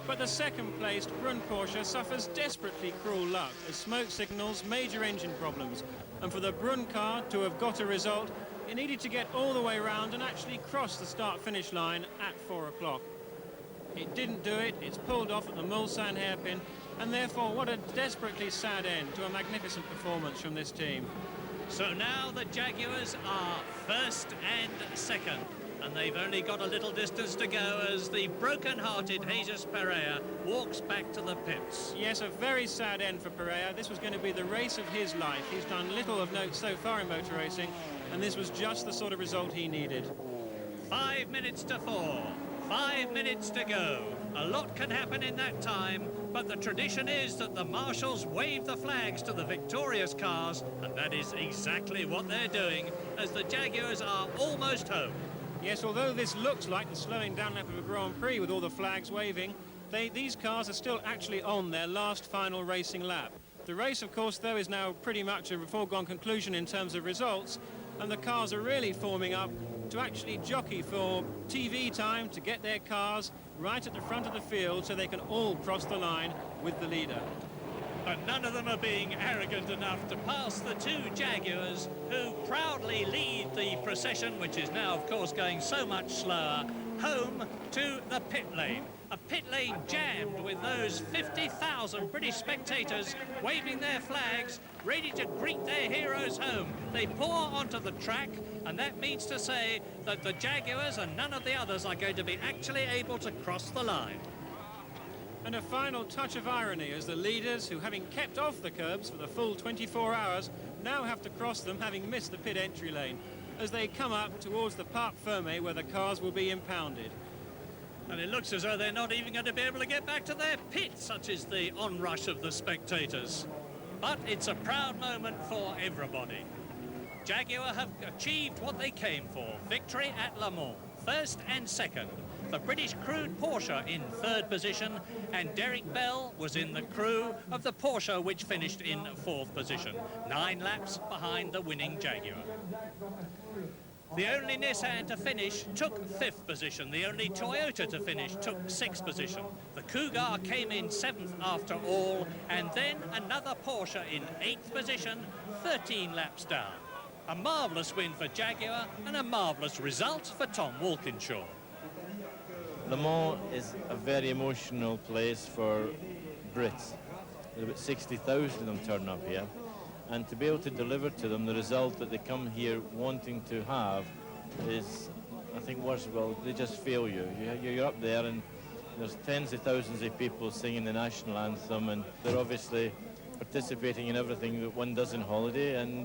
But the second-placed Brun Porsche suffers desperately cruel luck as smoke signals major engine problems. And for the Brun car to have got a result, it needed to get all the way round and actually cross the start-finish line at 4 o'clock. It didn't do it, it's pulled off at the Mulsanne hairpin, and therefore what a desperately sad end to a magnificent performance from this team. So now the Jaguars are first and second, and they've only got a little distance to go as the broken-hearted Jesus Pareja walks back to the pits. Yes, a very sad end for Pareja. This was going to be the race of his life. He's done little of note so far in motor racing, and this was just the sort of result he needed. 5 minutes to 4. 5 minutes to go. A lot can happen in that time, but the tradition is that the marshals wave the flags to the victorious cars, and that is exactly what they're doing as the Jaguars are almost home. Yes, although this looks like the slowing down lap of a Grand Prix with all the flags waving, these cars are still actually on their last final racing lap. The race, of course, though, is now pretty much a foregone conclusion in terms of results, and the cars are really forming up to actually jockey for TV time to get their cars right at the front of the field so they can all cross the line with the leader. But none of them are being arrogant enough to pass the two Jaguars who proudly lead the procession, which is now, of course, going so much slower, home to the pit lane. A pit lane jammed with those 50,000 British spectators waving their flags, ready to greet their heroes home. They pour onto the track, and that means to say that the Jaguars and none of the others are going to be actually able to cross the line. And a final touch of irony as the leaders, who having kept off the curbs for the full 24 hours, now have to cross them having missed the pit entry lane as they come up towards the Parc Fermé where the cars will be impounded. And it looks as though they're not even going to be able to get back to their pit, such is the onrush of the spectators. But it's a proud moment for everybody. Jaguar have achieved what they came for, victory at Le Mans, first and second. The British crewed Porsche in third position, and Derek Bell was in the crew of the Porsche, which finished in fourth position, 9 laps behind the winning Jaguar. The only Nissan to finish took 5th position. The only Toyota to finish took 6th position. The Cougar came in 7th after all, and then another Porsche in 8th position, 13 laps down. A marvellous win for Jaguar and a marvellous result for Tom Walkinshaw. Le Mans is a very emotional place for Brits. There's about 60,000 of them turn up here. And to be able to deliver to them the result that they come here wanting to have is, I think, worthwhile. They just fail you. You're up there and there's tens of thousands of people singing the national anthem, and they're obviously participating in everything that one does in holiday. And